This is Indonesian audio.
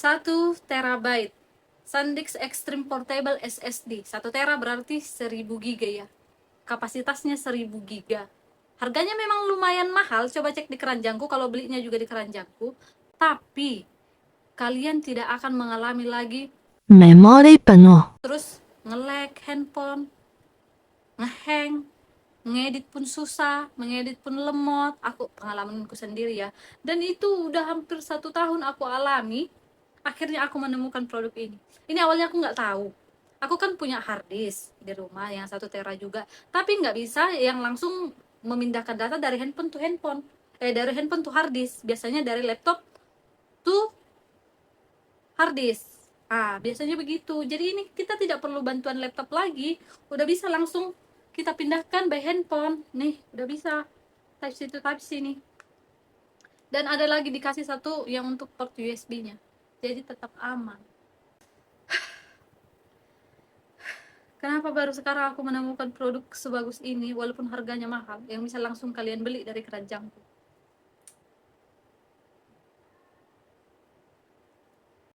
1 TB SanDisk Extreme Portable SSD. 1 TB berarti 1000 GB ya. Kapasitasnya 1000 GB. Harganya memang lumayan mahal, coba cek di keranjangku kalau belinya juga di keranjangku. Tapi kalian tidak akan mengalami lagi memori penuh, terus nge-lag handphone, ngehang, ngedit pun susah, mengedit pun lemot. Aku pengalamanku sendiri ya. Dan itu udah hampir 1 tahun aku alami. Akhirnya aku menemukan produk ini. Ini awalnya aku nggak tahu. Aku kan punya hard disk di rumah yang 1 TB juga, tapi nggak bisa yang langsung memindahkan data dari handphone to handphone. Dari handphone to hard disk. Biasanya dari laptop to hard disk. Biasanya begitu. Jadi ini kita tidak perlu bantuan laptop lagi. Udah bisa langsung kita pindahkan by handphone. Nih, udah bisa. Type C to Type C nih. Dan ada lagi dikasih satu yang untuk port USB-nya. Jadi tetap aman. Kenapa baru sekarang aku menemukan produk sebagus ini walaupun harganya mahal yang bisa langsung kalian beli dari keranjangku?